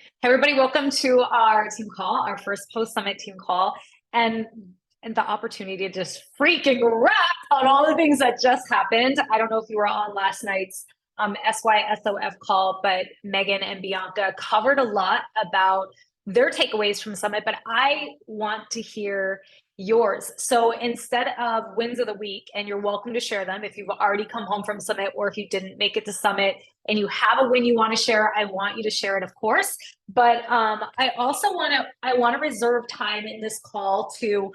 Hey everybody, welcome to our team call, our first post-summit team call, and the opportunity to just freaking rap on all the things that just happened. I don't know if you were on last night's SYSOF call, but Megan and Bianca covered a lot about their takeaways from Summit, but I want to hear yours. So instead of wins of the week, and you're welcome to share them if you've already come home from Summit or if you didn't make it to Summit and you have a win you want to share, I want you to share it, of course. But I also want to reserve time in this call to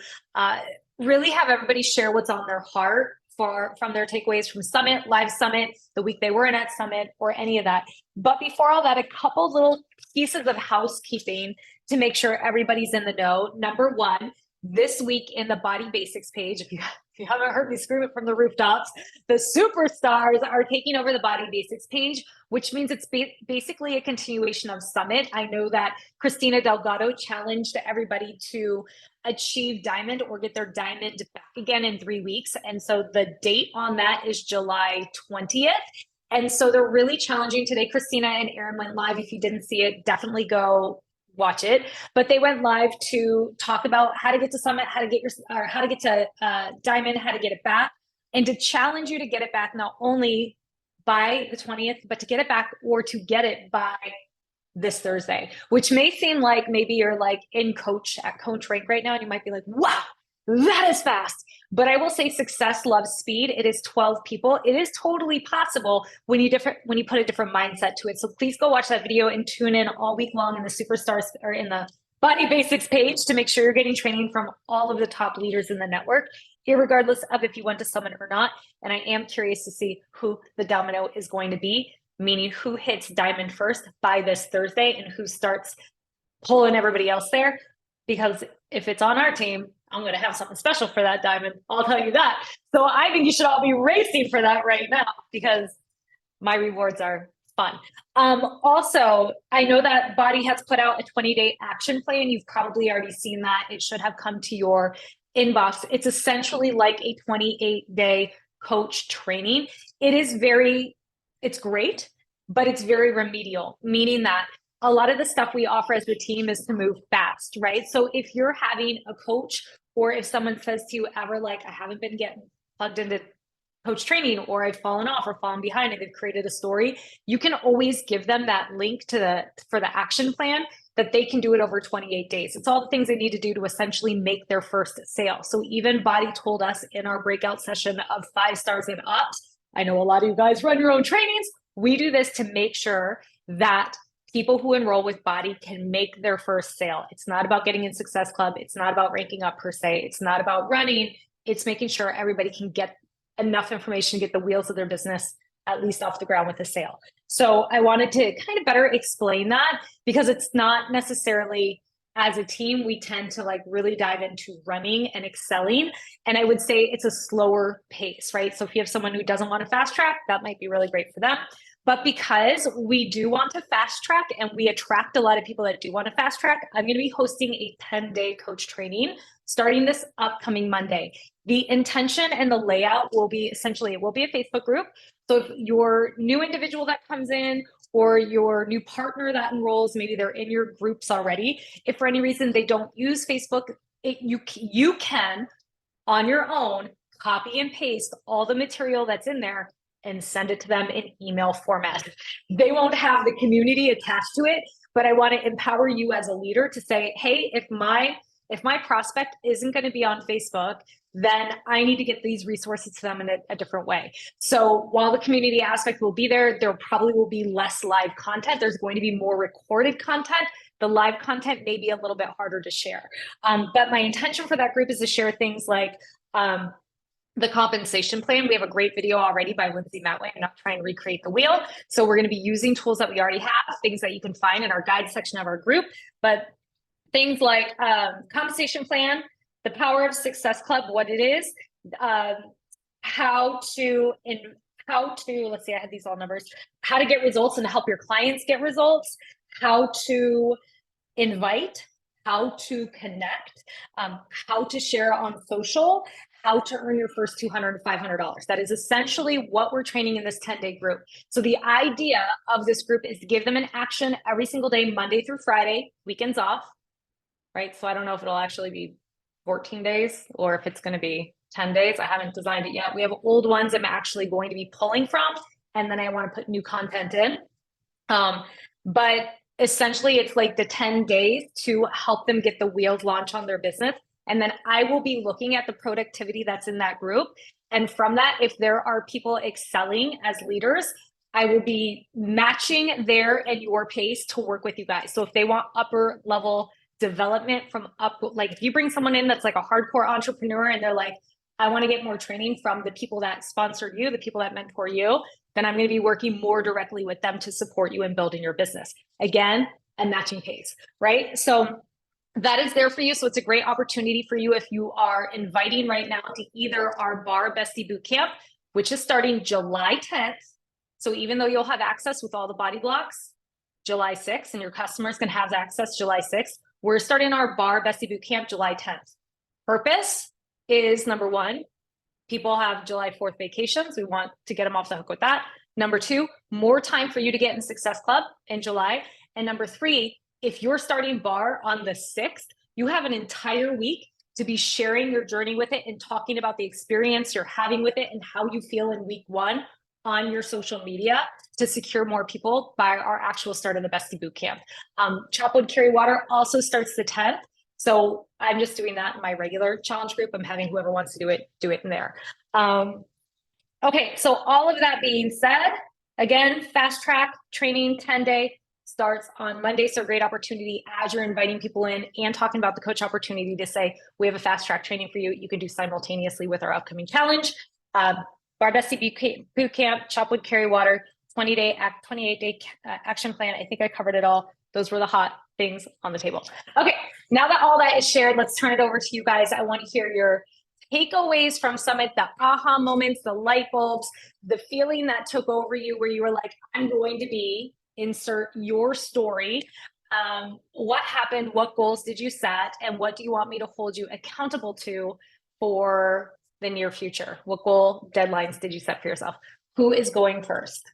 really have everybody share what's on their heart from their takeaways from Summit, Live Summit, the week they were in at Summit, or any of that. But before all that, a couple little pieces of housekeeping to make sure everybody's in the know. Number one, this week in the Body Basics page, if you haven't heard me scream it from the rooftops, the superstars are taking over the Body Basics page, which means it's basically a continuation of Summit. I know that Christina Delgado challenged everybody to achieve diamond or get their diamond back again in 3 weeks. And so the date on that is July 20th. And so they're really challenging today. Christina and Aaron went live. If you didn't see it, definitely go watch it. But they went live to talk about how to get to Summit, how to get to diamond, how to get it back, and to challenge you to get it back not only by the 20th, but to get it back or to get it by this Thursday, which may seem like maybe you're like at coach rank right now, and you might be like, wow, that is fast. But I will say success loves speed. It is 12 people. It is totally possible when you put a different mindset to it. So please go watch that video and tune in all week long in the superstars or in the Body Basics page to make sure you're getting training from all of the top leaders in the network, irregardless of if you went to Summit or not. And I am curious to see who the domino is going to be, meaning who hits diamond first by this Thursday and who starts pulling everybody else there. Because if it's on our team, I'm going to have something special for that diamond. I'll tell you that. So I think you should all be racing for that right now because my rewards are fun. Also, I know that Body has put out a 20-day action plan. You've probably already seen that. It should have come to your inbox. It's essentially like a 28-day coach training. It's great, but it's very remedial, meaning that a lot of the stuff we offer as a team is to move fast, right? So if you're having a coach or if someone says to you ever like, I haven't been getting plugged into coach training or I've fallen off or fallen behind and they've created a story, you can always give them that link for the action plan that they can do it over 28 days. It's all the things they need to do to essentially make their first sale. So even Body told us in our breakout session of 5 stars and up, I know a lot of you guys run your own trainings. We do this to make sure that people who enroll with Body can make their first sale. It's not about getting in Success Club. It's not about ranking up per se. It's not about running. It's making sure everybody can get enough information to get the wheels of their business at least off the ground with a sale. So I wanted to kind of better explain that because it's not necessarily as a team, we tend to like really dive into running and excelling. And I would say it's a slower pace, right? So if you have someone who doesn't want to fast track, that might be really great for them. But because we do want to fast track and we attract a lot of people that do want to fast track, I'm going to be hosting a 10-day coach training starting this upcoming Monday. The intention and the layout will be essentially, it will be a Facebook group. So if your new individual that comes in or your new partner that enrolls, maybe they're in your groups already, if for any reason they don't use Facebook, you can, on your own, copy and paste all the material that's in there and send it to them in email format. They won't have the community attached to it, but I want to empower you as a leader to say, hey, if my prospect isn't going to be on Facebook, then I need to get these resources to them in a different way. So while the community aspect will be there probably will be less live content. There's going to be more recorded content. The live content may be a little bit harder to share. But my intention for that group is to share things like the compensation plan. We have a great video already by Lindsay Matway. I'm not trying to recreate the wheel. So we're going to be using tools that we already have, things that you can find in our guide section of our group. But things like compensation plan, the Power of Success Club, what it is, how to, let's see, I had these all numbers, how to get results and help your clients get results, how to invite, how to connect, how to share on social, how to earn your first $200 to $500. That is essentially what we're training in this 10-day group. So the idea of this group is to give them an action every single day, Monday through Friday, weekends off, right? So I don't know if it'll actually be 14 days or if it's going to be 10 days. I haven't designed it yet. We have old ones I'm actually going to be pulling from, and then I want to put new content in. But essentially it's like the 10 days to help them get the wheels launched on their business. And then I will be looking at the productivity that's in that group. And from that, if there are people excelling as leaders, I will be matching their and your pace to work with you guys. So if they want upper level development from up, like if you bring someone in that's like a hardcore entrepreneur and they're like, I want to get more training from the people that sponsored you, the people that mentor you, then I'm going to be working more directly with them to support you in building your business. Again, a matching pace, right? So that is there for you. So it's a great opportunity for you if you are inviting right now to either our Bar Bestie Bootcamp, which is starting July 10th. So even though you'll have access with all the body blocks, July 6th, and your customers can have access July 6th, we're starting our Bar Bestie Bootcamp July 10th. Purpose is number one, people have July 4th vacations. We want to get them off the hook with that. Number two, more time for you to get in Success Club in July. And number three, if you're starting Bar on the 6th, you have an entire week to be sharing your journey with it and talking about the experience you're having with it and how you feel in week one on your social media to secure more people by our actual start of the Bestie Bootcamp. Chopwood Carry Water also starts the 10th. So I'm just doing that in my regular challenge group. I'm having whoever wants to do it in there. Okay, so all of that being said, again, fast track training 10-day starts on Monday. So great opportunity as you're inviting people in and talking about the coach opportunity to say, we have a fast track training for you. You can do simultaneously with our upcoming challenge. Bar Bestie Bootcamp, Chopwood Carry Water, 28-day action plan. I think I covered it all. Those were the hot things on the table. Okay, now that all that is shared, let's turn it over to you guys. I want to hear your takeaways from Summit, the aha moments, the light bulbs, the feeling that took over you where you were like, I'm going to be, insert your story. What happened? What goals did you set? And what do you want me to hold you accountable to for the near future? What goal deadlines did you set for yourself? Who is going first?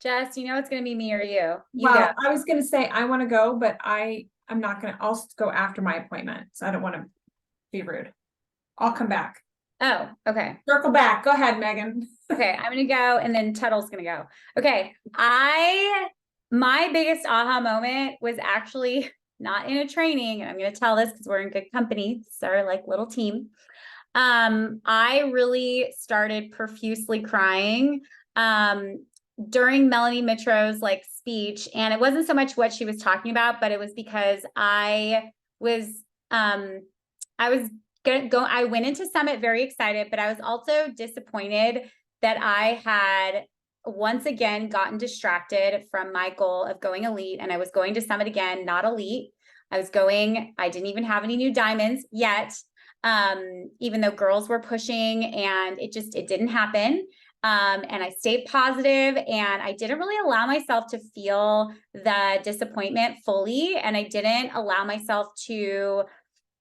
Jess, you know it's going to be me or you. Well, I was going to say I want to go, but I'm not going to. I'll go after my appointment, so I don't want to be rude. I'll come back. Oh, okay. Circle back. Go ahead, Megan. Okay, I'm going to go, and then Tuttle's going to go. Okay, my biggest aha moment was actually not in a training, and I'm going to tell this because we're in good company. It's our like little team. I really started profusely crying. During Melanie Mitro's like speech, and it wasn't so much what she was talking about, but it was because I went into Summit very excited, but I was also disappointed that I had once again gotten distracted from my goal of going elite, and I was going to Summit again, not elite. I didn't even have any new diamonds yet. Even though girls were pushing, and it didn't happen. And I stayed positive, and I didn't really allow myself to feel the disappointment fully. And I didn't allow myself to,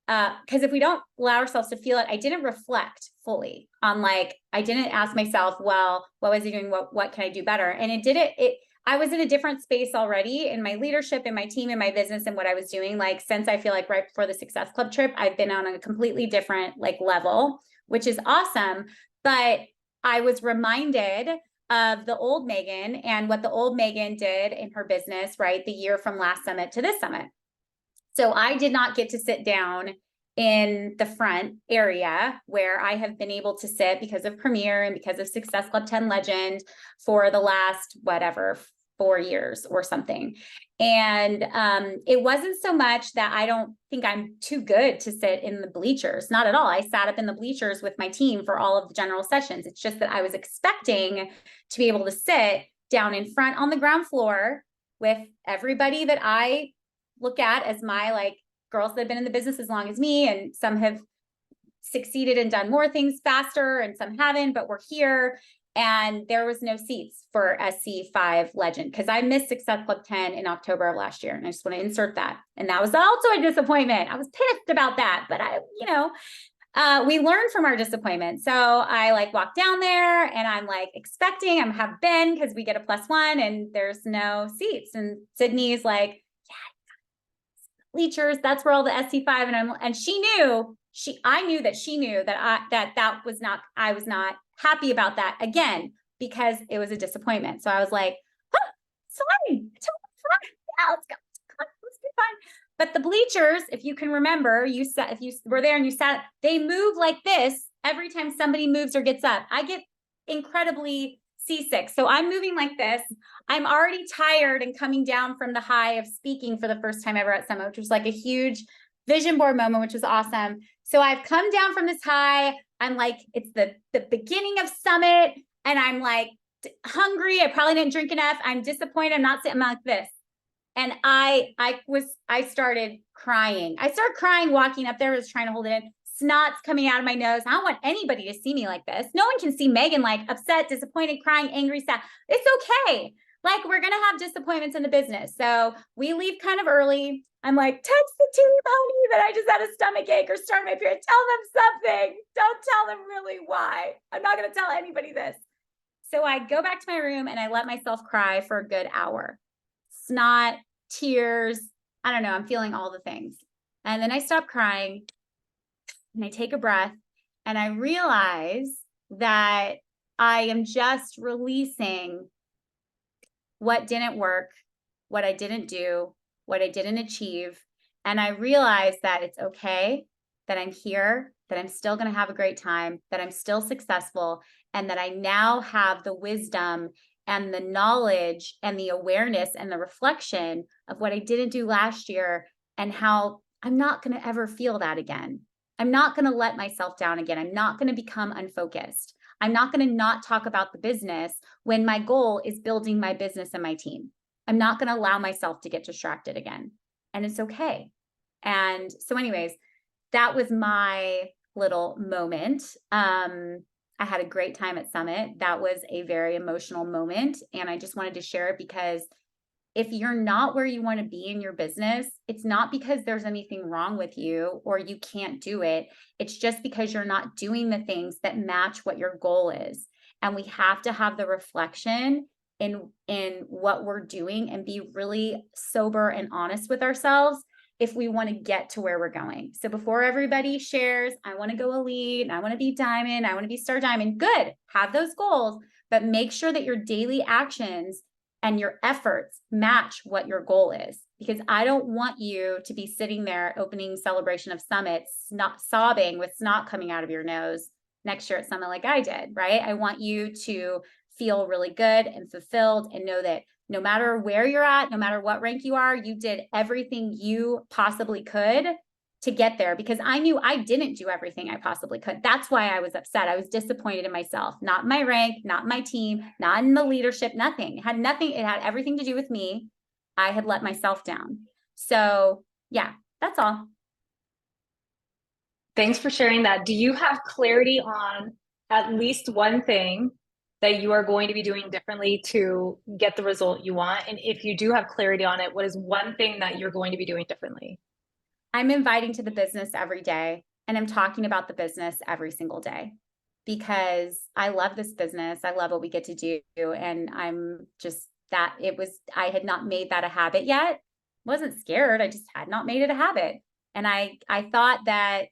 because if we don't allow ourselves to feel it, I didn't reflect fully on I didn't ask myself, well, what was I doing? What can I do better? And I was in a different space already in my leadership, in my team, in my business, and what I was doing. Since I feel like right before the Success Club trip, I've been on a completely different level, which is awesome. But I was reminded of the old Megan and what the old Megan did in her business, right? The year from last summit to this summit. So I did not get to sit down in the front area where I have been able to sit because of Premier and because of Success Club 10 Legend for the last, 4 years or something. And it wasn't so much that I don't think I'm too good to sit in the bleachers. Not at all. I sat up in the bleachers with my team for all of the general sessions. It's just that I was expecting to be able to sit down in front on the ground floor with everybody that I look at as my girls that have been in the business as long as me, and some have succeeded and done more things faster and some haven't, but we're here. and there was no seats for SC5 Legend because I missed Success Club 10 in October of last year. And I just want to insert that. And that was also a disappointment. I was pissed about that, but we learned from our disappointment. So I like walked down there and I'm like expecting I'm have Ben because we get a +1 and there's no seats. And Sydney's like, yeah, bleachers, that's where all the SC5 and I knew that she knew that I was not happy about that again, because it was a disappointment. So I was like, oh, it's fine. It's fine. Yeah, let's go. Let's be fine. But the bleachers, if you can remember, if you were there and you sat, they move like this every time somebody moves or gets up. I get incredibly seasick. So I'm moving like this. I'm already tired and coming down from the high of speaking for the first time ever at Summit, which was like a huge vision board moment, which was awesome. So I've come down from this high. I'm like, it's the beginning of Summit and I'm like hungry. I probably didn't drink enough. I'm disappointed. I'm not sitting like this. And I started crying. I started crying walking up there, was trying to hold it in. Snot's coming out of my nose. I don't want anybody to see me like this. No one can see Megan like upset, disappointed, crying, angry, sad. It's okay. Like, we're going to have disappointments in the business. So we leave kind of early. I'm like, text the team, honey, that I just had a stomach ache or started my period. Tell them something. Don't tell them really why. I'm not going to tell anybody this. So I go back to my room and I let myself cry for a good hour. Snot, tears. I don't know. I'm feeling all the things. And then I stop crying and I take a breath and I realize that I am just releasing what didn't work, what I didn't do, what I didn't achieve. And I realized that it's okay, that I'm here, that I'm still going to have a great time, that I'm still successful, and that I now have the wisdom and the knowledge and the awareness and the reflection of what I didn't do last year and how I'm not going to ever feel that again. I'm not going to let myself down again. I'm not going to become unfocused. I'm not going to not talk about the business when my goal is building my business and my team. I'm not going to allow myself to get distracted again. And it's okay. And so anyways, that was my little moment. I had a great time at Summit. That was a very emotional moment. And I just wanted to share it because if you're not where you want to be in your business, it's not because there's anything wrong with you or you can't do it. It's just because you're not doing the things that match what your goal is. And we have to have the reflection in what we're doing and be really sober and honest with ourselves if we want to get to where we're going. So before everybody shares, I want to go elite, I want to be diamond, I want to be star diamond, good, have those goals, but make sure that your daily actions and your efforts match what your goal is. Because I don't want you to be sitting there opening celebration of Summits, not sobbing with snot coming out of your nose next year at Summit like I did, right? I want you to feel really good and fulfilled and know that no matter where you're at, no matter what rank you are, you did everything you possibly could to get there, because I knew I didn't do everything I possibly could. That's why I was upset. I was disappointed in myself, not my rank, not my team, not in the leadership, nothing. It had nothing. It had everything to do with me. I had let myself down. So yeah, that's all. Thanks for sharing that. Do you have clarity on at least one thing that you are going to be doing differently to get the result you want? And if you do have clarity on it, what is one thing that you're going to be doing differently? I'm inviting to the business every day, and I'm talking about the business every single day because I love this business. I love what we get to do. And I'm just I had not made that a habit yet. Wasn't scared. I just had not made it a habit. And I thought that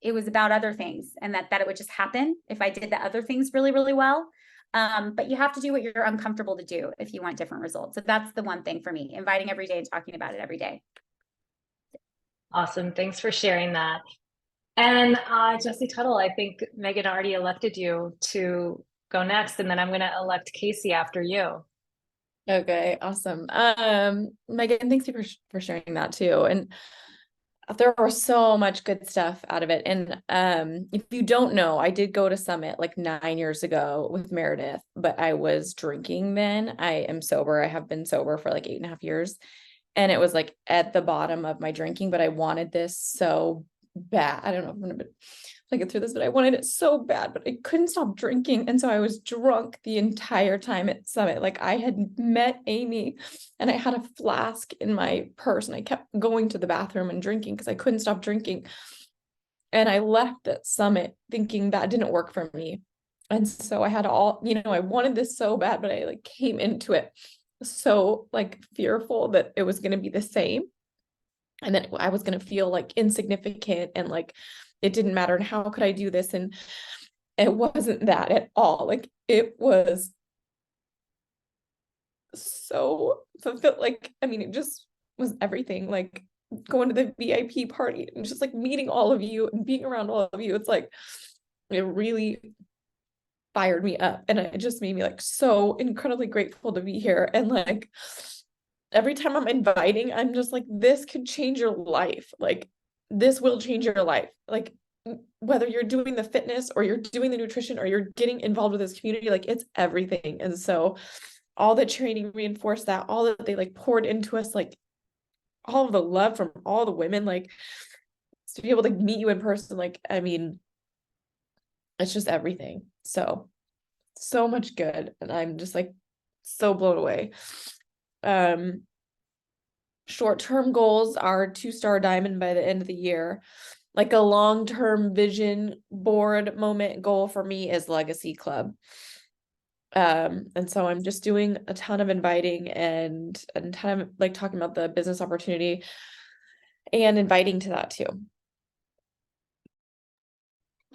it was about other things and that it would just happen if I did the other things really, really well. But you have to do what you're uncomfortable to do if you want different results. So that's the one thing for me, inviting every day and talking about it every day. Awesome. Thanks for sharing that. And Jessie Tuttle, I think Megan already elected you to go next, and then I'm going to elect Casey after you. Okay, awesome. Megan, thanks for sharing that too. And there was so much good stuff out of it. And if you don't know, I did go to Summit like 9 years ago with Meredith, but I was drinking then. I am sober. I have been sober for like 8.5 years. And it was like at the bottom of my drinking, but I wanted this so bad. I don't know if I'm gonna get through this, but I wanted it so bad, but I couldn't stop drinking. And so I was drunk the entire time at Summit. Like I had met Amy and I had a flask in my purse and I kept going to the bathroom and drinking because I couldn't stop drinking. And I left at Summit thinking that didn't work for me. And so I had all, I wanted this so bad, but I like came into it so like fearful that it was going to be the same. And then I was going to feel like insignificant and like it didn't matter. And how could I do this? And it wasn't that at all. Like it was so fulfilled. Like, I mean, it just was everything. Like going to the VIP party and just like meeting all of you and being around all of you. It's like, it really fired me up. And it just made me like so incredibly grateful to be here. And like, every time I'm inviting, I'm just like, this could change your life. Like, this will change your life. Like, whether you're doing the fitness or you're doing the nutrition or you're getting involved with this community, like, it's everything. And so, all the training reinforced that, all that they like poured into us, like, all of the love from all the women, like, to be able to meet you in person, like, I mean, it's just everything. So much good. And I'm just like so blown away. Short-term goals are 2-star diamond by the end of the year. Like a long-term vision board moment goal for me is Legacy Club. And so I'm just doing a ton of inviting and a ton of like talking about the business opportunity and inviting to that too.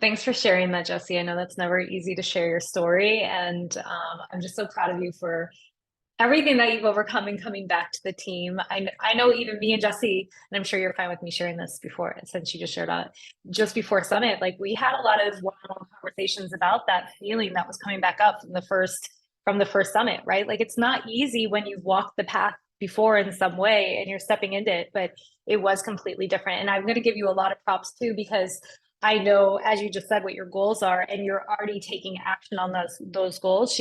Thanks for sharing that, Jessie. I know that's never easy to share your story, and I'm just so proud of you for everything that you've overcome and coming back to the team. I know even me and Jessie, and I'm sure you're fine with me sharing this before, since you just shared out just before Summit, like we had a lot of one-on-one conversations about that feeling that was coming back up from the first Summit, right? Like it's not easy when you've walked the path before in some way and you're stepping into it, but it was completely different. And I'm going to give you a lot of props too, because I know, as you just said, what your goals are, and you're already taking action on those goals.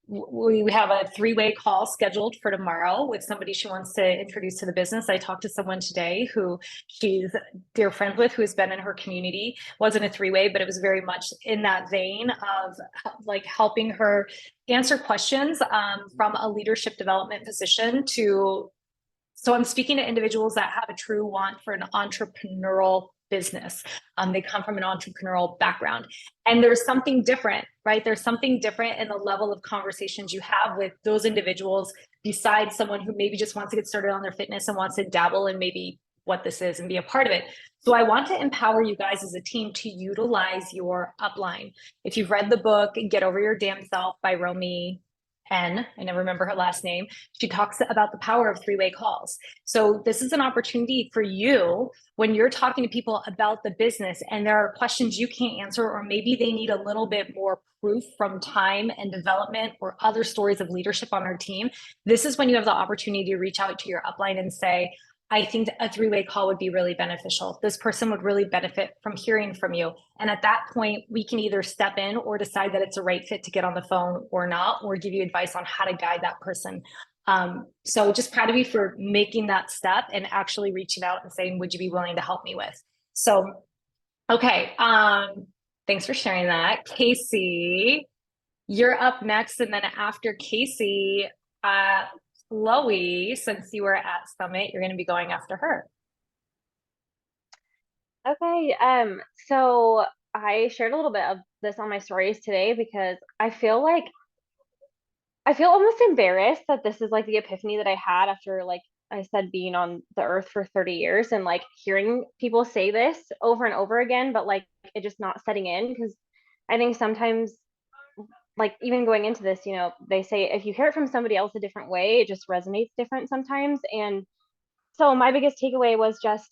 We have a 3-way call scheduled for tomorrow with somebody she wants to introduce to the business. I talked to someone today who she's dear friends with, who has been in her community. Wasn't a 3-way, but it was very much in that vein of like helping her answer questions from a leadership development position to. So I'm speaking to individuals that have a true want for an entrepreneurial business. They come from an entrepreneurial background, and there's something different, right? There's something different in the level of conversations you have with those individuals besides someone who maybe just wants to get started on their fitness and wants to dabble in maybe what this is and be a part of it. So I want to empower you guys as a team to utilize your upline. If you've read the book Get Over Your Damn Self by Romy N, I never remember her last name, she talks about the power of 3-way calls. So this is an opportunity for you when you're talking to people about the business and there are questions you can't answer, or maybe they need a little bit more proof from time and development or other stories of leadership on our team. This is when you have the opportunity to reach out to your upline and say, I think a 3-way call would be really beneficial. This person would really benefit from hearing from you. And at that point, we can either step in or decide that it's a right fit to get on the phone or not, or give you advice on how to guide that person. So just proud of you for making that step and actually reaching out and saying, would you be willing to help me with? So, okay. Thanks for sharing that. Casey, you're up next. And then after Casey, Chloe, since you were at Summit, you're going to be going after her. Okay, so I shared a little bit of this on my stories today because I feel almost embarrassed that this is like the epiphany that I had after, like I said, being on the earth for 30 years and like hearing people say this over and over again, but like it just not setting in, because I think sometimes, like even going into this, they say if you hear it from somebody else a different way, it just resonates different sometimes. And so my biggest takeaway was just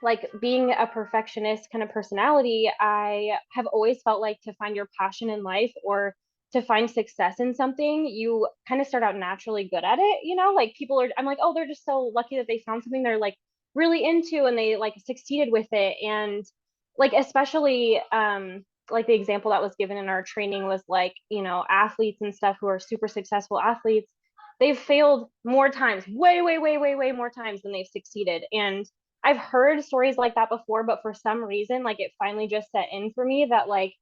like being a perfectionist kind of personality. I have always felt like to find your passion in life or to find success in something, you kind of start out naturally good at it, like I'm like, oh, they're just so lucky that they found something they're like really into and they like succeeded with it. And like, especially like the example that was given in our training was like, athletes and stuff who are super successful athletes, they've failed more times, way more times than they've succeeded. And I've heard stories like that before, but for some reason, like it finally just set in for me that like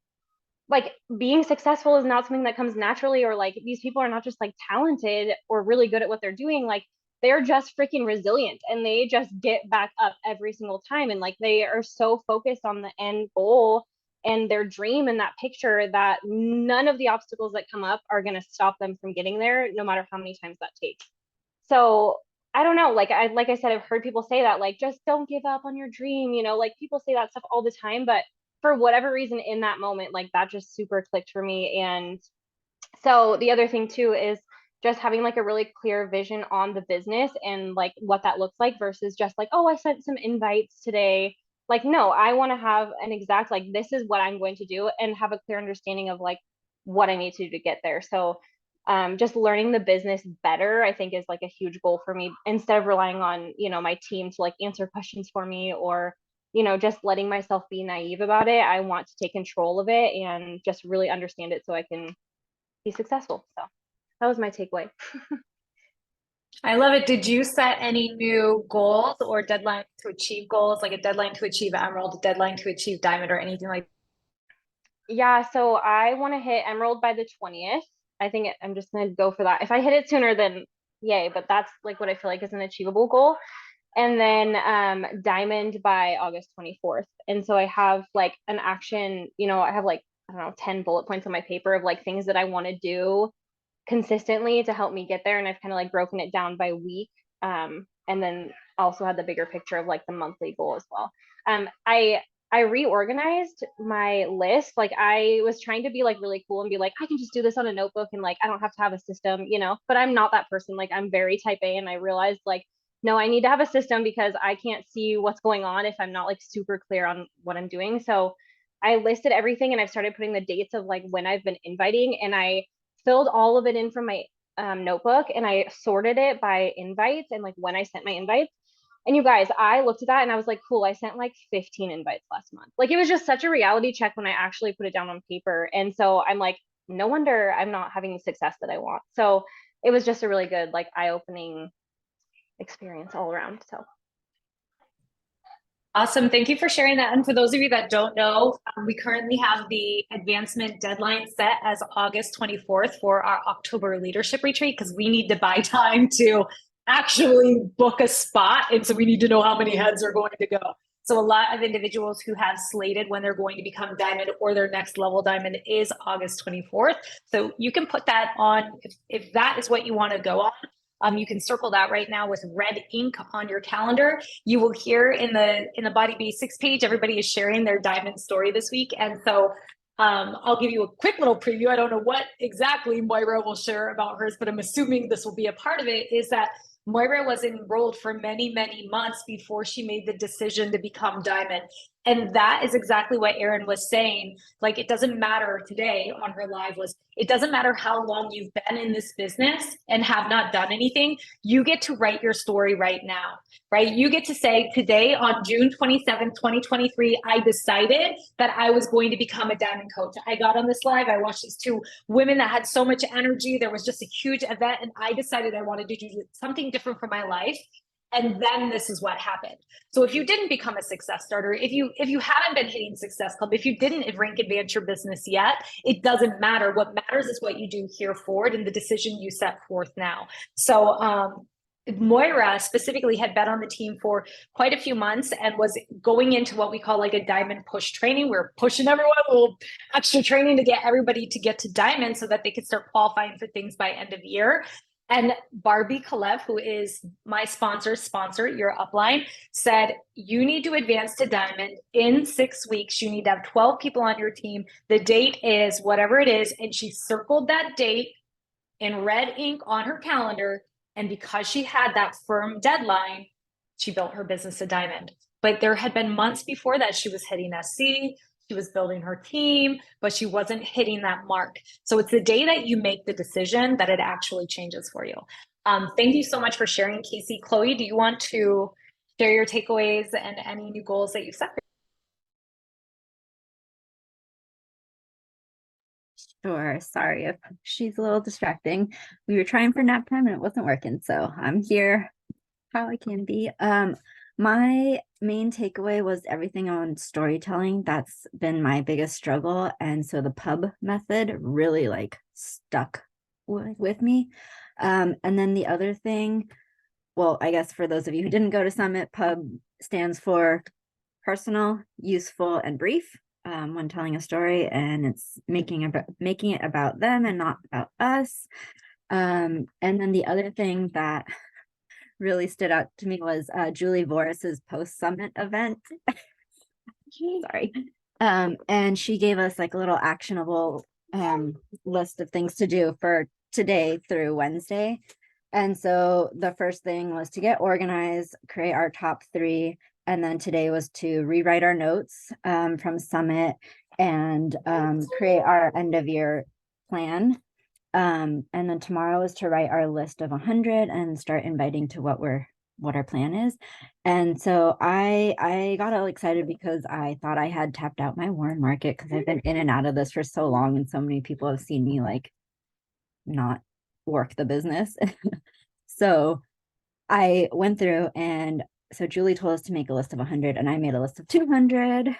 being successful is not something that comes naturally, or like these people are not just like talented or really good at what they're doing. Like they're just freaking resilient and they just get back up every single time. And like they are so focused on the end goal and their dream and that picture that none of the obstacles that come up are going to stop them from getting there, no matter how many times that takes. So I don't know, like I said, I've heard people say that, like, just don't give up on your dream, you know, like people say that stuff all the time, but for whatever reason in that moment, like that just super clicked for me. And so the other thing too is just having like a really clear vision on the business and like what that looks like versus just like, oh, I sent some invites today. Like, no, I want to have an exact, like, this is what I'm going to do and have a clear understanding of like what I need to do to get there. So just learning the business better, I think is like a huge goal for me instead of relying on, you know, my team to like answer questions for me or, you know, just letting myself be naive about it. I want to take control of it and just really understand it so I can be successful. So that was my takeaway. I love it. Did you set any new goals or deadline to achieve goals, like a deadline to achieve Emerald, a deadline to achieve Diamond, or anything like? Yeah, so I want to hit Emerald by the 20th. I think I'm just gonna go for that. If I hit it sooner, then yay, but that's like what I feel like is an achievable goal. And then Diamond by August 24th. And so I have like an action, you know, I have like, I don't know, 10 bullet points on my paper of like things that I want to do consistently to help me get there. And I've kind of like broken it down by week. And then also had the bigger picture of like the monthly goal as well. I reorganized my list. Like I was trying to be like really cool and be like, I can just do this on a notebook and like I don't have to have a system, you know, but I'm not that person. Like I'm very type A and I realized like, no, I need to have a system because I can't see what's going on if I'm not like super clear on what I'm doing. So I listed everything and I've started putting the dates of like when I've been inviting and I filled all of it in from my notebook and I sorted it by invites and like when I sent my invites. And you guys, I looked at that and I was like, cool, I sent like 15 invites last month. Like it was just such a reality check when I actually put it down on paper. And so I'm like, no wonder I'm not having the success that I want. So it was just a really good, like eye-opening experience all around. So Awesome. Thank you for sharing that. And for those of you that don't know, we currently have the advancement deadline set as August 24th for our October leadership retreat because we need to buy time to actually book a spot. And so we need to know how many heads are going to go. So a lot of individuals who have slated when they're going to become diamond or their next level diamond is August 24th. So you can put that on if that is what you want to go on. You can circle that right now with red ink on your calendar. You will hear in the Body Basics page, everybody is sharing their diamond story this week. And so I'll give you a quick little preview. I don't know what exactly Moira will share about hers, but I'm assuming this will be a part of it, is that Moira was enrolled for many, many months before she made the decision to become diamond. And that is exactly what Erin was saying. Like, it doesn't matter today on her live was, it doesn't matter how long you've been in this business and have not done anything. You get to write your story right now, right? You get to say today on June 27th, 2023, I decided that I was going to become a diamond coach. I got on this live. I watched these two women that had so much energy. There was just a huge event and I decided I wanted to do something different for my life. And then this is what happened. So if you didn't become a success starter, if you haven't been hitting Success Club, if you didn't rank advance your business yet, it doesn't matter. What matters is what you do here forward and the decision you set forth now. So Moira specifically had been on the team for quite a few months and was going into what we call like a diamond push training. We're pushing everyone a little extra training to get everybody to get to diamond so that they could start qualifying for things by end of year. And Barbie Kalev, who is my sponsor, your upline, said, you need to advance to diamond in 6 weeks. You need to have 12 people on your team. The date is whatever it is. And she circled that date in red ink on her calendar. And because she had that firm deadline, she built her business a diamond. But there had been months before that she was hitting SC. She was building her team, but she wasn't hitting that mark. So it's the day that you make the decision that it actually changes for you. Thank you so much for sharing, Casey. Chloe, do you want to share your takeaways and any new goals that you've set? Sure. Sorry if she's a little distracting. We were trying for nap time and it wasn't working, so I'm here how I can be. My main takeaway was everything on storytelling. That's been my biggest struggle. And so the pub method really like stuck with me. And then the other thing, well, I guess for those of you who didn't go to Summit, pub stands for personal, useful, and brief when telling a story, and it's making it about them and not about us. And then the other thing that really stood out to me was Julie Voris's post-summit event. Sorry. And she gave us like a little actionable list of things to do for today through Wednesday. And so the first thing was to get organized, create our top 3. And then today was to rewrite our notes from Summit and create our end of year plan. And then tomorrow is to write our list of 100 and start inviting to what our plan is. And so I got all excited because I thought I had tapped out my Warren market because I've been in and out of this for so long, and so many people have seen me like not work the business. So I went through, and so Julie told us to make a list of 100 and I made a list of 200.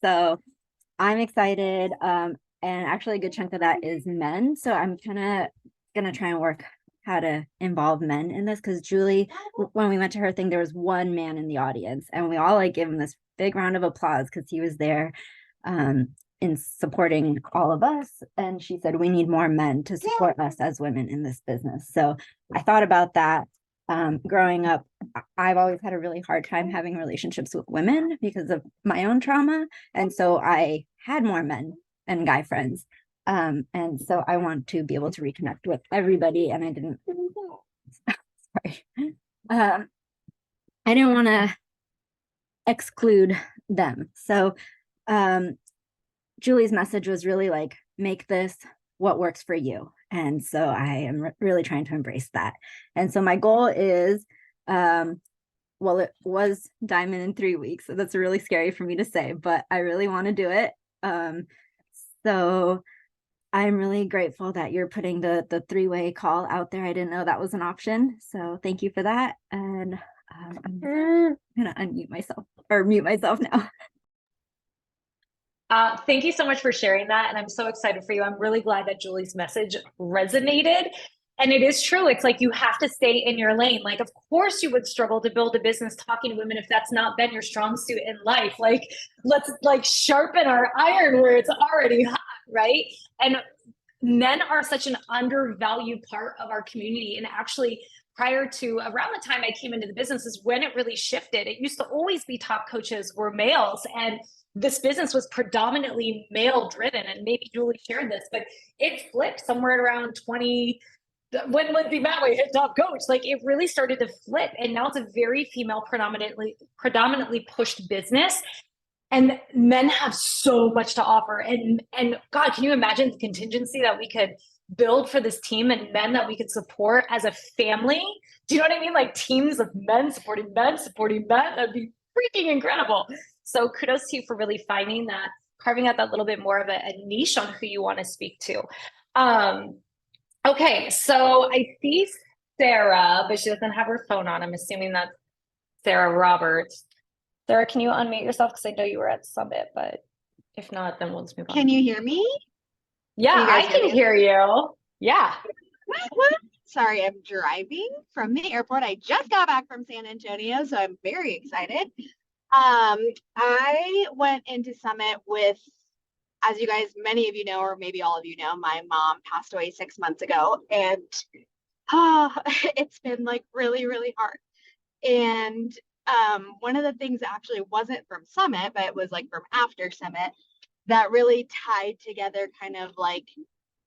So I'm excited. And actually a good chunk of that is men. So I'm kind of gonna try and work how to involve men in this, because Julie, when we went to her thing, there was one man in the audience and we all like give him this big round of applause because he was there in supporting all of us. And she said, we need more men to support us as women in this business. So I thought about that. Growing up, I've always had a really hard time having relationships with women because of my own trauma. And so I had more men and guy friends. And so I want to be able to reconnect with everybody. And I didn't, sorry. I didn't want to exclude them. So Julie's message was really like, make this what works for you. And so I am really trying to embrace that. And so my goal is, well, it was Diamond in 3 weeks. So that's really scary for me to say, but I really want to do it. So I'm really grateful that you're putting the 3-way call out there. I didn't know that was an option. So thank you for that. And I'm gonna unmute myself or mute myself now. Thank you so much for sharing that. And I'm so excited for you. I'm really glad that Julie's message resonated. And it is true. It's like you have to stay in your lane. Like, of course you would struggle to build a business talking to women if that's not been your strong suit in life. Like, let's like sharpen our iron where it's already hot, right? And men are such an undervalued part of our community. And actually, prior to around the time I came into the business is when it really shifted. It used to always be top coaches were males, and this business was predominantly male driven. And maybe Julie shared this, but it flipped somewhere around 20, when Lindsay Matway hit top coach, like it really started to flip. And now it's a very female predominantly pushed business. And men have so much to offer. And God, can you imagine the contingency that we could build for this team and men that we could support as a family? Do you know what I mean? Like teams of men supporting men. That'd be freaking incredible. So kudos to you for really finding that, carving out that little bit more of a niche on who you want to speak to. Okay, so I see Sarah, but she doesn't have her phone on. I'm assuming that's Sarah Roberts. Sarah, can you unmute yourself? Because I know you were at Summit, but if not, then we'll just move on. Can you hear me? Yeah, I can hear you. Yeah. Sorry, I'm driving from the airport. I just got back from San Antonio, so I'm very excited. I went into Summit with, as you guys, many of you know, or maybe all of you know, my mom passed away 6 months ago, and it's been like really, really hard. And one of the things that actually wasn't from Summit, but it was like from after Summit, that really tied together kind of like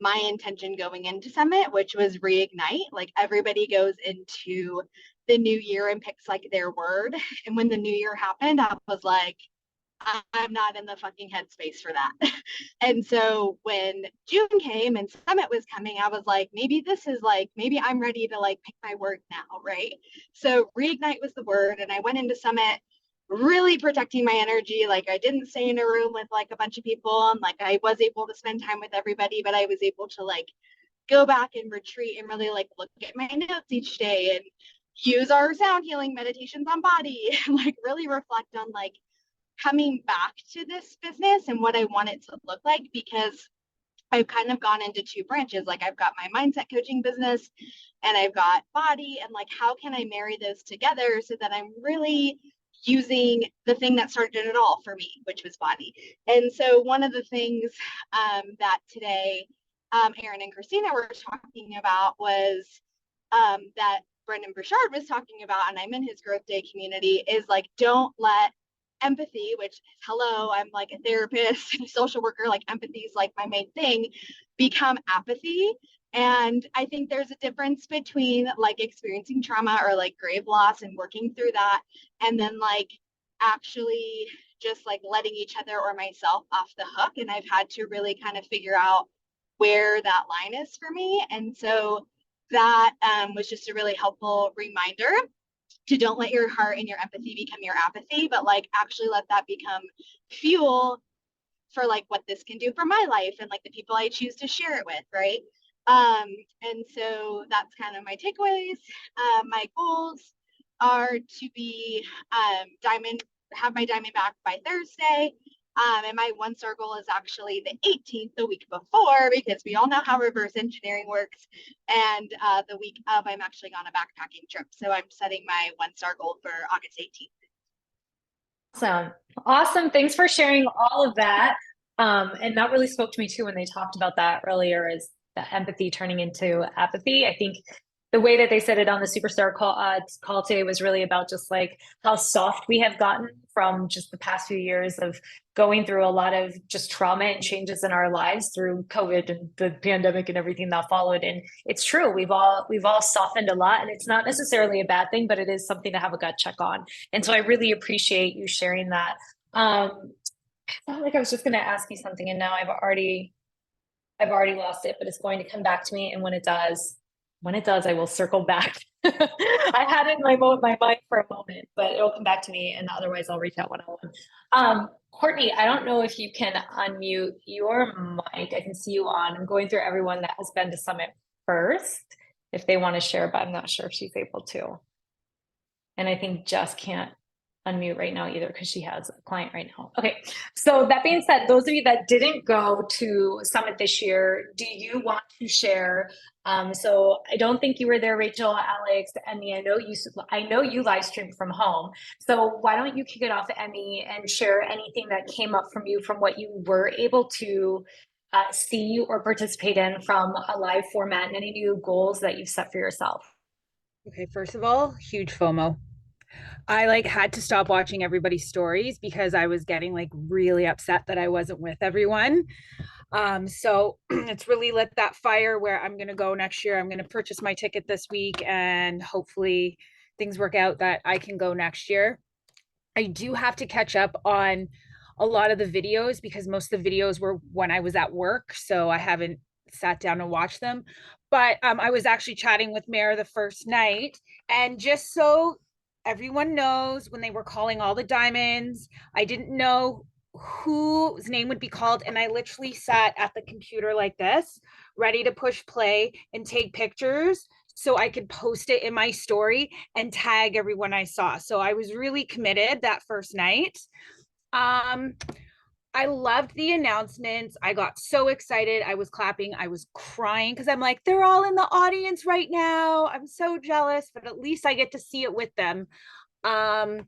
my intention going into Summit, which was reignite. Like everybody goes into the new year and picks like their word. And when the new year happened, I was like, I'm not in the fucking headspace for that. And so when June came and Summit was coming, I was like, maybe this is like, maybe I'm ready to like pick my word now, right? So reignite was the word. And I went into Summit really protecting my energy. Like I didn't stay in a room with like a bunch of people, and like I was able to spend time with everybody, but I was able to like go back and retreat and really like look at my notes each day and use our sound healing meditations on body and like really reflect on like coming back to this business and what I want it to look like, because I've kind of gone into two branches. Like I've got my mindset coaching business and I've got body, and like, how can I marry those together so that I'm really using the thing that started it all for me, which was body. And so one of the things that today Aaron and Christina were talking about was that Brendan Burchard was talking about, and I'm in his growth day community, is like, don't let empathy, which, hello, I'm like a therapist and a social worker, like empathy is like my main thing, become apathy. And I think there's a difference between like experiencing trauma or like grave loss and working through that, and then like actually just like letting each other or myself off the hook. And I've had to really kind of figure out where that line is for me. And so that was just a really helpful reminder to don't let your heart and your empathy become your apathy, but like actually let that become fuel for like what this can do for my life and like the people I choose to share it with, right? And so that's kind of my takeaways. My goals are to be have my diamond back by Thursday. And my 1-star goal is actually the 18th, the week before, because we all know how reverse engineering works. And the week of, I'm actually on a backpacking trip. So I'm setting my 1-star goal for August 18th. Awesome. Thanks for sharing all of that. And that really spoke to me too when they talked about that earlier, is the empathy turning into apathy. I think the way that they said it on the Superstar call today was really about just like how soft we have gotten from just the past few years of going through a lot of just trauma and changes in our lives through COVID and the pandemic and everything that followed. And it's true, we've all softened a lot, and it's not necessarily a bad thing, but it is something to have a gut check on. And so I really appreciate you sharing that. I felt like I was just going to ask you something, and now I've already lost it, but it's going to come back to me. And when it does, I will circle back. I had it in my mind for a moment, but it'll come back to me, and otherwise I'll reach out one-on-one. Courtney, I don't know if you can unmute your mic. I can see you on. I'm going through everyone that has been to Summit first, if they want to share, but I'm not sure if she's able to. And I think Jess can't unmute right now either because she has a client right now. Okay, so that being said, those of you that didn't go to Summit this year, do you want to share? So I don't think you were there, Rachel, Alex, Emmy. I know you live streamed from home. So why don't you kick it off, Emmy, and share anything that came up from you from what you were able to see or participate in from a live format, and any new goals that you've set for yourself. Okay, first of all, huge FOMO. I like had to stop watching everybody's stories because I was getting like really upset that I wasn't with everyone. So it's really lit that fire where I'm going to go next year. I'm going to purchase my ticket this week, and hopefully things work out that I can go next year. I do have to catch up on a lot of the videos because most of the videos were when I was at work. So I haven't sat down and watched them, but I was actually chatting with Mare the first night, and just so everyone knows, when they were calling all the diamonds, I didn't know whose name would be called, and I literally sat at the computer like this, ready to push play and take pictures so I could post it in my story and tag everyone I saw. So I was really committed that first night. I loved the announcements. I got so excited. I was clapping. I was crying because I'm like, they're all in the audience right now. I'm so jealous, but at least I get to see it with them. I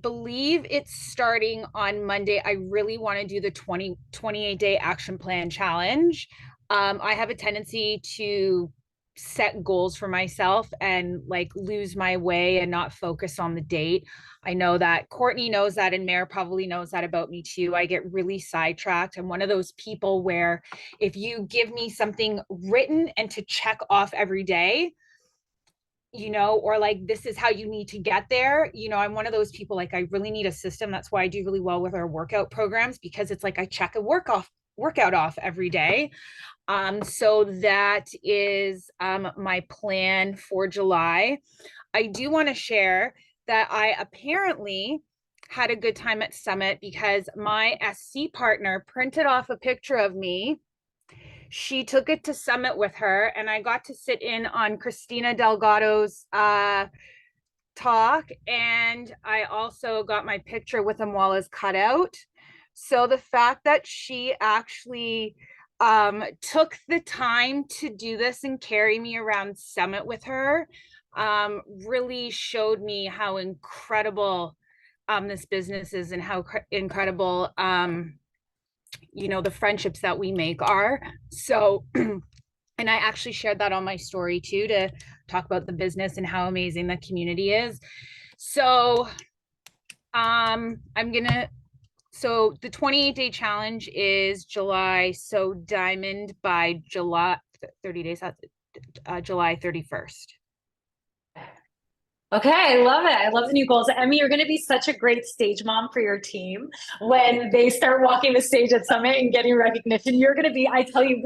believe it's starting on Monday. I really want to do the 28-day action plan challenge. I have a tendency to set goals for myself and like lose my way and not focus on the date. I know that Courtney knows that, and Mare probably knows that about me too. I get really sidetracked. I'm one of those people where if you give me something written and to check off every day, you know, or like, this is how you need to get there. You know, I'm one of those people, like, I really need a system. That's why I do really well with our workout programs, because it's like I check a workout off every day. So that is my plan for July. I do want to share that I apparently had a good time at Summit because my SC partner printed off a picture of me she took it to Summit with her, and I got to sit in on Christina Delgado's talk, and I also got my picture with Amwala's cutout. So the fact that she actually took the time to do this and carry me around Summit with her really showed me how incredible this business is, and how incredible the friendships that we make are. So and I actually shared that on my story too, to talk about the business and how amazing the community is. So so the 28-day challenge is July. So Diamond by July, 30 days, July 31st. Okay, I love it. I love the new goals. Emmy, you're going to be such a great stage mom for your team when they start walking the stage at Summit and getting recognition. You're going to be, I tell you,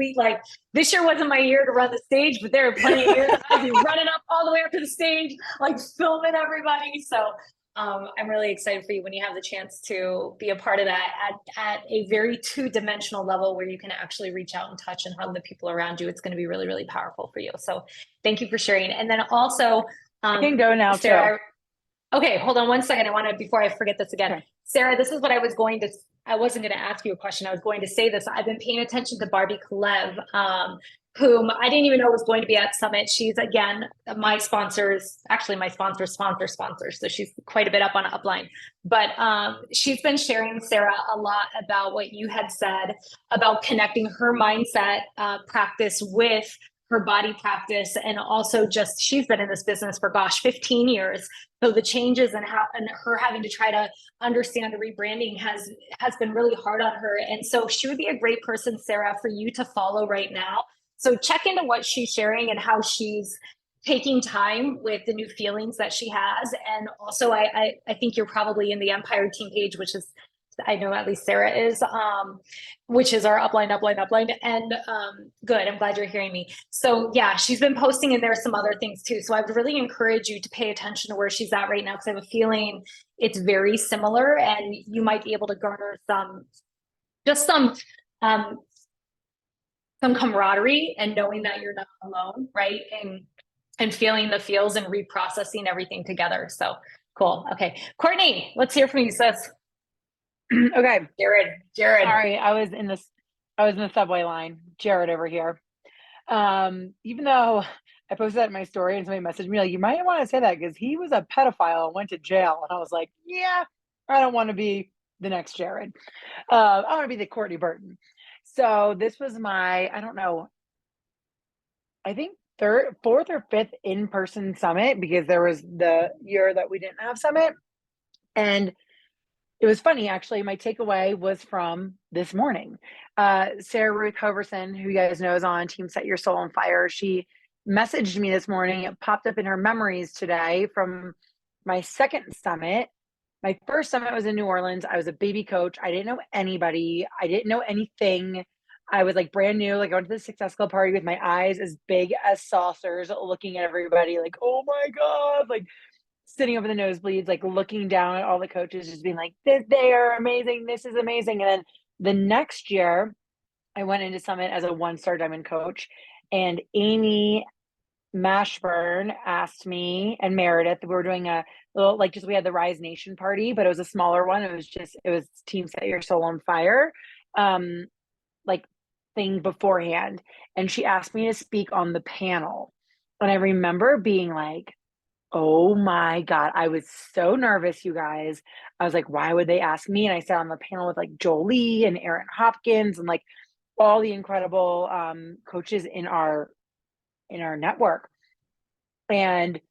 this year wasn't my year to run the stage, but there are plenty of years I'd be running up all the way up to the stage, like filming everybody. So I'm really excited for you when you have the chance to be a part of that at a very two-dimensional level where you can actually reach out and touch and hug the people around you. It's going to be really, really powerful for you. So thank you for sharing. And then also, I can go now, Sarah, too. okay, hold on one second. I want to, before I forget this again, Sarah, this is what I wasn't going to ask you a question. I was going to say this. I've been paying attention to Barbie Kalev, whom I didn't even know was going to be at Summit. She's, again, my sponsor's sponsor. So she's quite a bit up on Upline. But she's been sharing, Sarah, a lot about what you had said about connecting her mindset practice with her body practice, and also just, she's been in this business for 15 years. So the changes and her having to try to understand the rebranding has been really hard on her. And so she would be a great person, Sarah, for you to follow right now. So check into what she's sharing and how she's taking time with the new feelings that she has. And also I think you're probably in the Empire team page, which is, I know at least Sarah is, which is our upline. And good, I'm glad you're hearing me. So yeah, she's been posting, and there's some other things too. So I would really encourage you to pay attention to where she's at right now, because I have a feeling it's very similar, and you might be able to garner some camaraderie and knowing that you're not alone, right? And feeling the feels and reprocessing everything together. So cool. Okay, Courtney, let's hear from you, sis. Okay. Jared. Sorry, I was in the subway line. Jared over here. Even though I posted that in my story and somebody messaged me like, you might want to say that because he was a pedophile and went to jail. And I was like, yeah, I don't want to be the next Jared. I want to be the Courtney Burton. So this was my, I don't know, I think fourth or fifth in-person summit, because there was the year that we didn't have summit. And it was funny, actually. My takeaway was from this morning. Sarah Ruth Hoverson, who you guys know is on Team Set Your Soul on Fire, she messaged me this morning. It popped up in her memories today from my second summit. My first summit was in New Orleans. I was a baby coach. I didn't know anybody. I didn't know anything. I was like brand new. Like I went to the Success Club party with my eyes as big as saucers, looking at everybody like, oh my God, like sitting over the nosebleeds, like looking down at all the coaches, just being like, they are amazing. This is amazing. And then the next year, I went into Summit as a 1-star diamond coach, and Amy Mashburn asked me and Meredith, we were doing a little, like, just, we had the Rise Nation party, but it was a smaller one. It was Team Set Your Soul on Fire, like thing beforehand. And she asked me to speak on the panel. And I remember being like, oh my God, I was so nervous, you guys. I was like, why would they ask me? And I sat on the panel with like Jolie and Aaron Hopkins and like all the incredible coaches in our network. And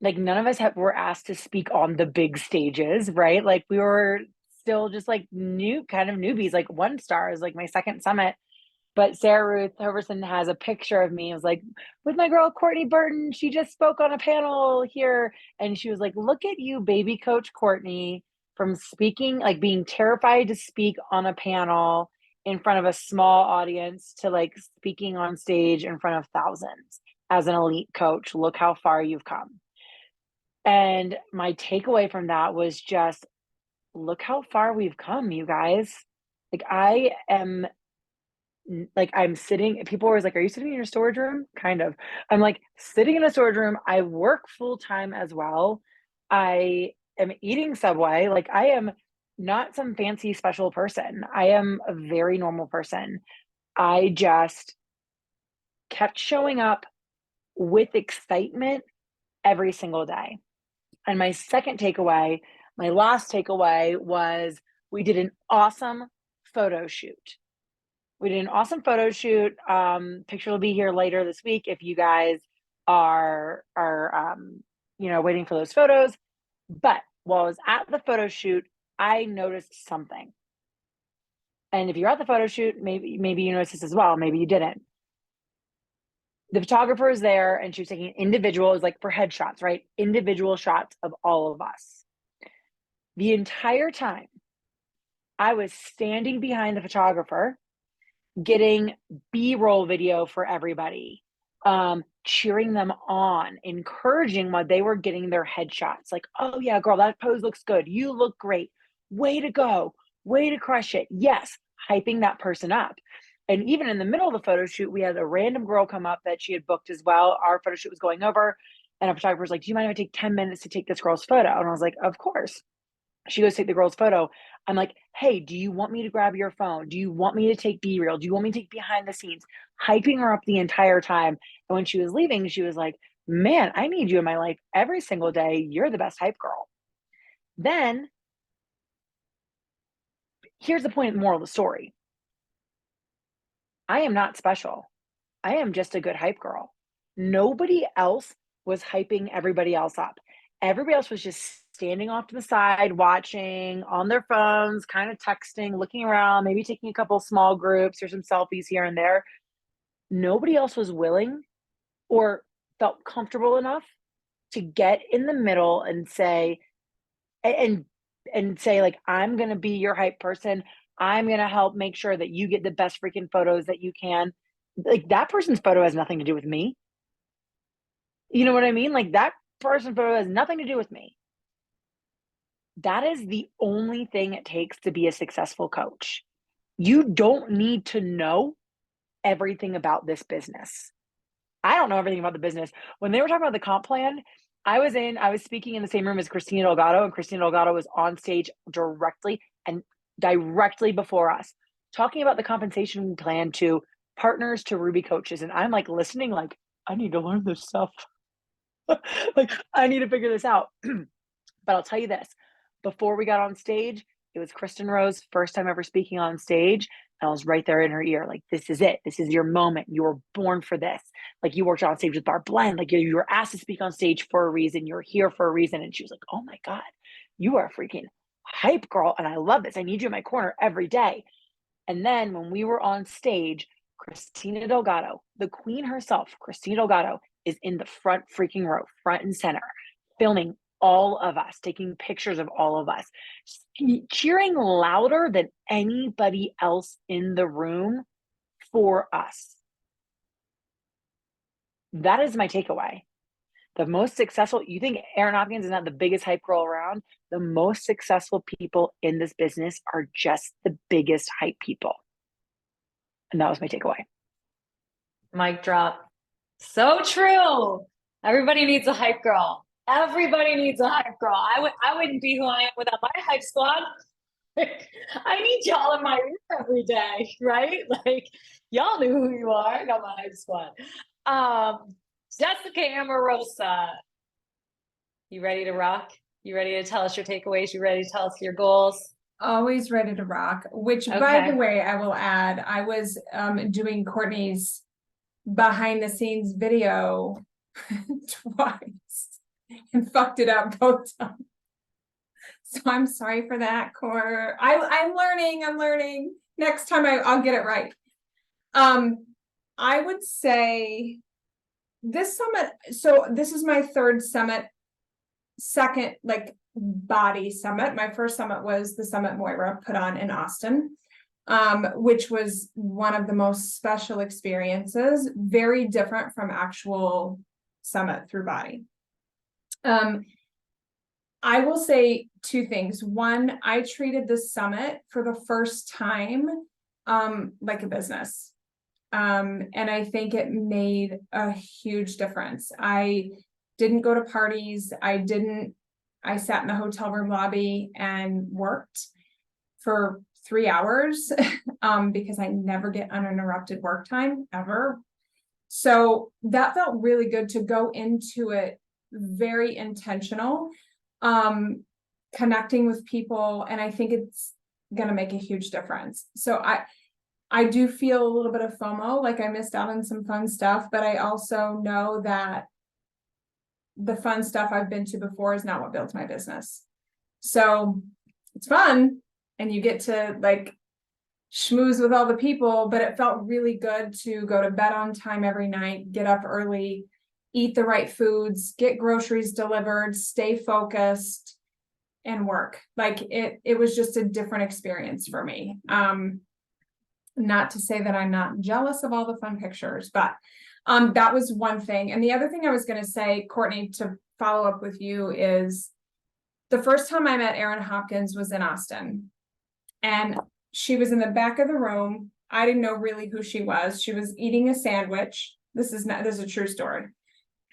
like none of us were asked to speak on the big stages, right? Like we were still just like kind of newbies, like 1-star is like my second summit. But Sarah Ruth Hoverson has a picture of me. It was like, with my girl Courtney Burton, she just spoke on a panel here. And she was like, look at you, baby coach Courtney, from speaking, like being terrified to speak on a panel in front of a small audience to like speaking on stage in front of thousands as an elite coach. Look how far you've come. And my takeaway from that was just, look how far we've come, you guys. Like I am like I'm sitting, people are always like, are you sitting in your storage room? Kind of. I'm like sitting in a storage room. I work full time as well. I am eating Subway. Like I am not some fancy special person. I am a very normal person. I just kept showing up with excitement every single day. And my second takeaway, my last takeaway was we did an awesome photo shoot. We did an awesome photo shoot. Picture will be here later this week if you guys are waiting for those photos. But while I was at the photo shoot, I noticed something. And if you're at the photo shoot, maybe you noticed this as well. Maybe you didn't. The photographer is there and she was taking individuals, like for headshots, right? Individual shots of all of us. The entire time I was standing behind the photographer, getting B-roll video for everybody, cheering them on, encouraging while they were getting their headshots. Like, oh yeah, girl, that pose looks good. You look great. Way to go. Way to crush it. Yes, hyping that person up. And even in the middle of the photo shoot, we had a random girl come up that she had booked as well. Our photo shoot was going over, and a photographer was like, do you mind if I take 10 minutes to take this girl's photo? And I was like, of course. She goes take the girl's photo. I'm like, hey, do you want me to grab your phone? Do you want me to take B-reel? Do you want me to take behind the scenes? Hyping her up the entire time. And when she was leaving, she was like, man, I need you in my life every single day. You're the best hype girl. Then, here's the point, moral of the story. I am not special. I am just a good hype girl. Nobody else was hyping everybody else up. Everybody else was just standing off to the side, watching on their phones, kind of texting, looking around, maybe taking a couple small groups or some selfies here and there. Nobody else was willing or felt comfortable enough to get in the middle and say, like, I'm going to be your hype person. I'm going to help make sure that you get the best freaking photos that you can. Like, that person's photo has nothing to do with me. You know what I mean? Like, that person's photo has nothing to do with me. That is the only thing it takes to be a successful coach. You don't need to know everything about this business. I don't know everything about the business. When they were talking about the comp plan, I was speaking in the same room as Christina Delgado, and Christina Delgado was on stage directly before us, talking about the compensation plan to partners to Ruby coaches. And I'm like listening, like, I need to learn this stuff. Like, I need to figure this out. But I'll tell you this, before we got on stage, it was Kristen Rose, first time ever speaking on stage. And I was right there in her ear, like, this is it. This is your moment. You were born for this. Like, you worked on stage with Barb Blend. Like, you were asked to speak on stage for a reason. You're here for a reason. And she was like, oh my God, you are a freaking hype girl. And I love this. I need you in my corner every day. And then when we were on stage, Christina Delgado, the queen herself, Christina Delgado, is in the front freaking row, front and center, filming all of us, taking pictures of all of us, cheering louder than anybody else in the room for us. That is my takeaway. The most successful, you think Erin Hopkins is not the biggest hype girl around? The most successful people in this business are just the biggest hype people. And that was my takeaway. Mic drop. So true. Everybody needs a hype girl. Everybody needs a hype girl. I wouldn't be who I am without my hype squad. I need y'all in my ear every day, right? Like, y'all knew who you are. I got my hype squad. Jessica Amorosa, you ready to rock? You ready to tell us your takeaways? You ready to tell us your goals? Always ready to rock, which by the way, I will add, I was doing Courtney's behind the scenes video twice and fucked it up both times. So I'm sorry for that, Cor. I'm learning. Next time I'll get it right. I would say this summit, so this is my third summit, second like body summit. My first summit was the Summit Moira put on in Austin, which was one of the most special experiences, very different from actual summit through body. I will say two things. One, I treated this summit for the first time like a business. And I think it made a huge difference. I didn't go to parties. I sat in the hotel room lobby and worked for 3 hours, because I never get uninterrupted work time ever. So that felt really good to go into it very intentional, connecting with people. And I think it's going to make a huge difference. So I do feel a little bit of FOMO, like I missed out on some fun stuff, but I also know that the fun stuff I've been to before is not what built my business. So it's fun and you get to like schmooze with all the people, but it felt really good to go to bed on time every night, get up early, eat the right foods, get groceries delivered, stay focused, and work. Like it was just a different experience for me. Not to say that I'm not jealous of all the fun pictures, but that was one thing. And the other thing I was going to say, Courtney, to follow up with you, is the first time I met Erin Hopkins was in Austin, and she was in the back of the room. I didn't know really who she was. She was eating a sandwich. This is a true story.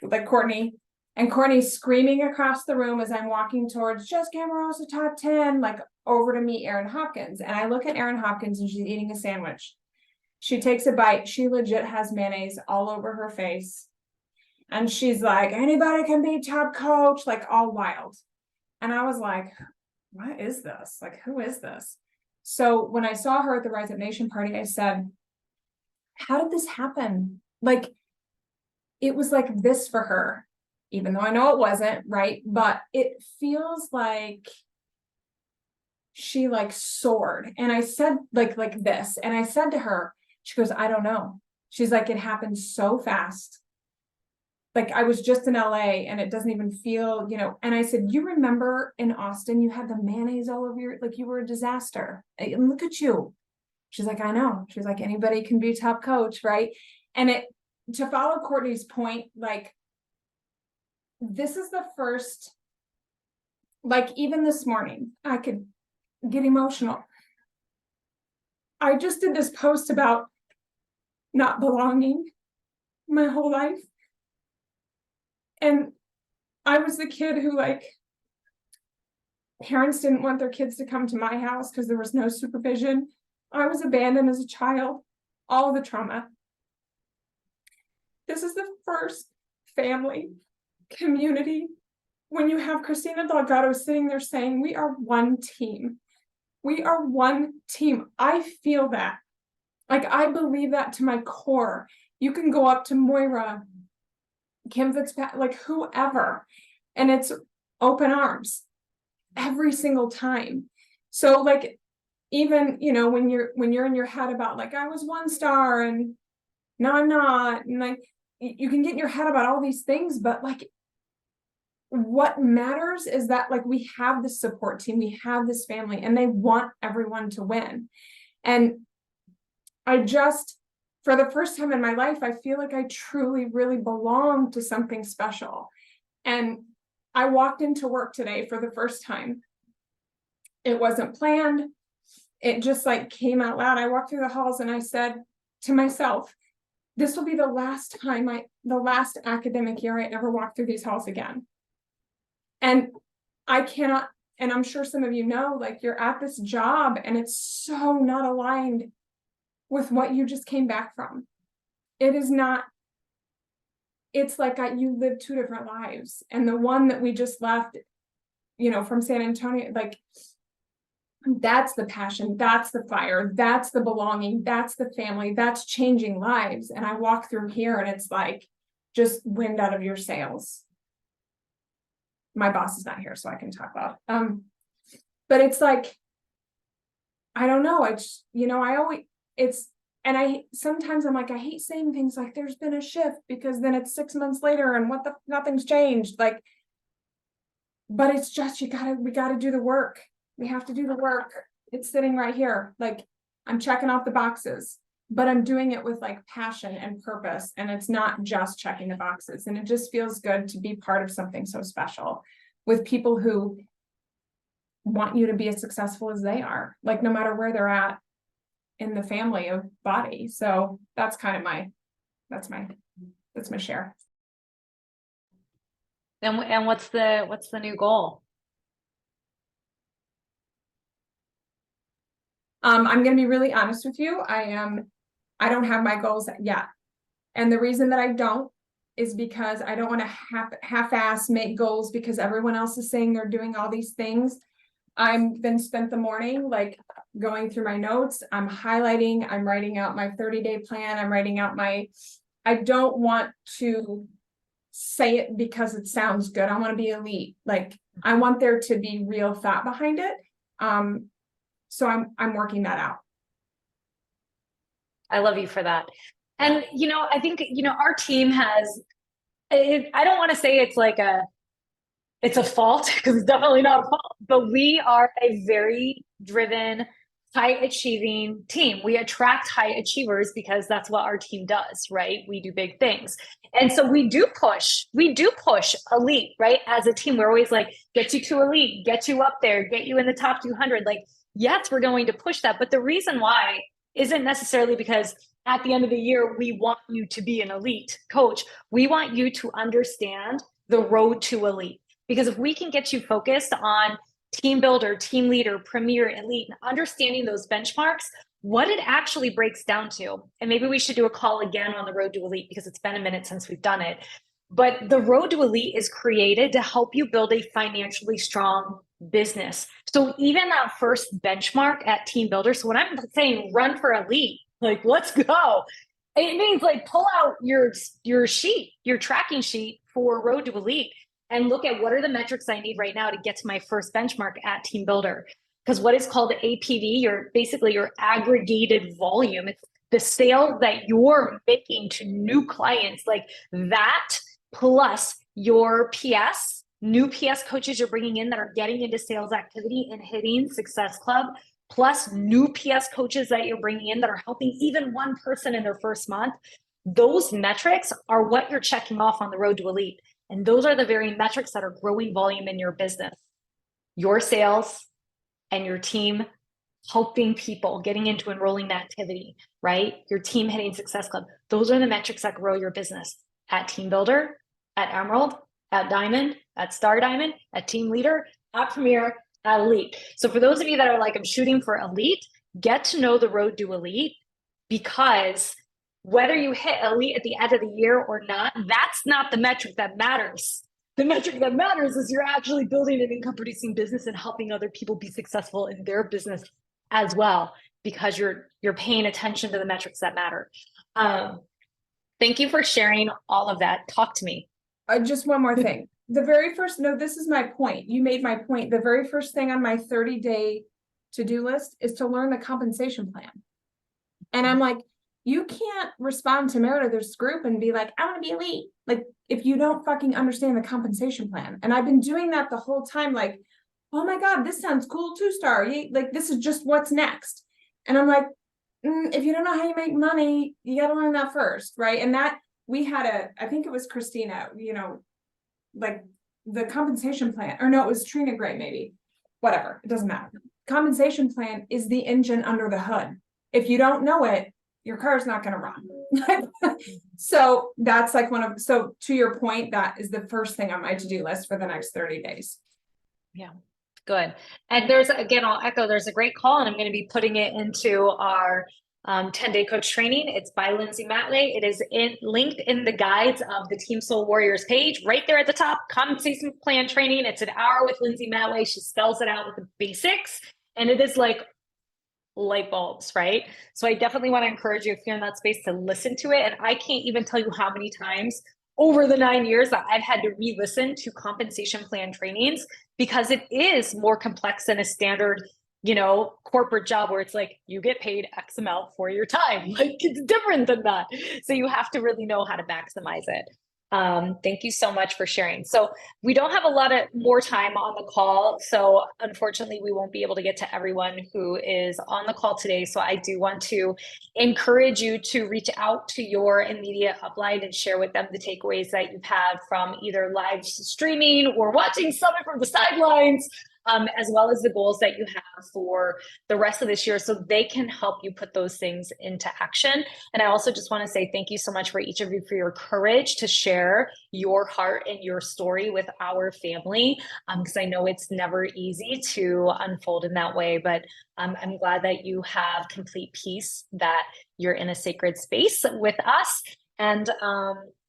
Like Courtney's screaming across the room as I'm walking towards Just Camarosa Top 10, like over to meet Erin Hopkins. And I look at Erin Hopkins and she's eating a sandwich. She takes a bite. She legit has mayonnaise all over her face. And she's like, anybody can be top coach, like all wild. And I was like, what is this? Like, who is this? So when I saw her at the Rise Up Nation party, I said, how did this happen? Like, it was like this for her, even though I know it wasn't, right? But it feels like she like soared. And I said like this, and I said to her, she goes, I don't know. She's like, it happened so fast. Like I was just in LA and it doesn't even feel, and I said, you remember in Austin, you had the mayonnaise all over like you were a disaster. And look at you. She's like, I know. She's like, anybody can be top coach, right? And to follow Courtney's point, like, this is the first, like, even this morning, I could get emotional. I just did this post about not belonging my whole life. And I was the kid who, like, parents didn't want their kids to come to my house because there was no supervision. I was abandoned as a child, all the trauma. This is the first family community when you have Christina Delgado sitting there saying, we are one team. We are one team. I feel that. Like, I believe that to my core. You can go up to Moira, Kim Fitzpatrick, like whoever, and it's open arms every single time. So like, even, when you're in your head about like, I was one star and no, I'm not. And like, you can get in your head about all these things, but like, what matters is that like, we have this support team, we have this family, and they want everyone to win. And I just, for the first time in my life, I feel like I truly, really belong to something special. And I walked into work today for the first time. It wasn't planned. It just like came out loud. I walked through the halls and I said to myself, this will be the last academic year I ever walk through these halls again. And I cannot, and I'm sure some of you know, like, you're at this job and it's so not aligned with what you just came back from. It is not, it's like you live two different lives. And the one that we just left, from San Antonio, like, that's the passion, that's the fire, that's the belonging, that's the family, that's changing lives. And I walk through here and it's like just wind out of your sails. My boss is not here, so I can talk about but it's like, I don't know, sometimes I'm like, I hate saying things like there's been a shift, because then it's 6 months later and nothing's changed, like, but it's just, we gotta do the work. We have to do the work. It's sitting right here. Like, I'm checking off the boxes, but I'm doing it with like passion and purpose. And it's not just checking the boxes. And it just feels good to be part of something so special with people who want you to be as successful as they are, like, no matter where they're at. in the family of body. So that's kind of that's my share. And what's the new goal? I'm gonna be really honest with you. I don't have my goals yet. And the reason that I don't is because I don't want to half-ass make goals because everyone else is saying they're doing all these things. I've been spent the morning like going through my notes. I'm highlighting, I'm writing out my 30-day plan. I'm writing out I don't want to say it because it sounds good. I want to be elite. Like I want there to be real thought behind it. So I'm working that out. I love you for that. And, I think, our team has, I don't want to say it's a fault because it's definitely not a fault, but we are a very driven, high achieving team. We attract high achievers because that's what our team does, right? We do big things. And so we do push elite, right? As a team, we're always like, get you to elite, get you up there, get you in the top 200. Like, yes, we're going to push that. But the reason why isn't necessarily because at the end of the year, we want you to be an elite coach. We want you to understand the road to elite. Because if we can get you focused on team builder, team leader, premier, elite, and understanding those benchmarks, what it actually breaks down to, and maybe we should do a call again on the road to elite because it's been a minute since we've done it. But the road to elite is created to help you build a financially strong business. So even that first benchmark at Team Builder, so when I'm saying run for elite, like let's go, it means like pull out your sheet, your tracking sheet for road to elite and look at what are the metrics I need right now to get to my first benchmark at Team Builder. Because what is called APV, basically your aggregated volume, it's the sales that you're making to new clients, like that plus your PS, new PS coaches you're bringing in that are getting into sales activity and hitting Success Club, plus new PS coaches that you're bringing in that are helping even one person in their first month. Those metrics are what you're checking off on the road to elite. And those are the very metrics that are growing volume in your business. Your sales and your team helping people getting into enrolling activity, right? Your team hitting Success Club. Those are the metrics that grow your business at Team Builder, at Emerald, at Diamond, at Star Diamond, at Team Leader, at Premier, at Elite. So for those of you that are like, I'm shooting for Elite, get to know the road to Elite, because whether you hit elite at the end of the year or not, that's not the metric that matters. The metric that matters is you're actually building an income producing business and helping other people be successful in their business as well, because you're paying attention to the metrics that matter. Thank you for sharing all of that. Talk to me. Just one more thing. The very first, no, this is my point. You made my point. The very first thing on my 30-day to-do list is to learn the compensation plan. And I'm like, you can't respond to Meredith's group and be like, I want to be elite. Like, if you don't fucking understand the compensation plan. And I've been doing that the whole time. Like, oh my God, this sounds cool. 2-star. Like, this is just what's next. And I'm like, if you don't know how you make money, you got to learn that first. Right. And that we had I think it was Christina, like the compensation plan, or no, it was Trina Gray, maybe, whatever. It doesn't matter. Compensation plan is the engine under the hood. If you don't know it, your car's not going to run. So that's like so to your point, that is the first thing on my to-do list for the next 30 days. Yeah, good. And I'll echo, there's a great call, and I'm going to be putting it into our 10-day coach training. It's by Lindsay Matley. It is linked in the guides of the Team Soul Warriors page, right there at the top, compensation plan training. It's an hour with Lindsay Matley. She spells it out with the basics, and it is like light bulbs, right? So I definitely want to encourage you, if you're in that space, to listen to it. And I can't even tell you how many times over the 9 years that I've had to re-listen to compensation plan trainings, because it is more complex than a standard, corporate job where it's like, you get paid X amount for your time. Like, it's different than that. So you have to really know how to maximize it. Thank you so much for sharing. So we don't have a lot of more time on the call. So unfortunately, we won't be able to get to everyone who is on the call today. So I do want to encourage you to reach out to your immediate upline and share with them the takeaways that you've had from either live streaming or watching Summit from the sidelines. as well as the goals that you have for the rest of this year, so they can help you put those things into action. And I also just want to say thank you so much for each of you for your courage to share your heart and your story with our family, because I know it's never easy to unfold in that way, but I'm glad that you have complete peace, that you're in a sacred space with us. And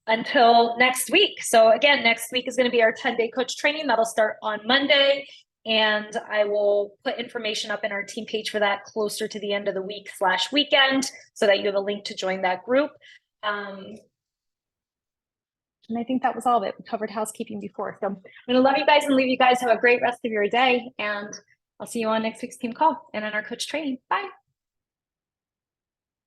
until next week. So again, next week is going to be our 10-day coach training. That'll start on Monday. And I will put information up in our team page for that closer to the end of the week / weekend, so that you have a link to join that group. And I think that was all of it. We covered housekeeping before. So I'm going to love you guys and leave you guys. Have a great rest of your day. And I'll see you on next week's team call and on our coach training. Bye.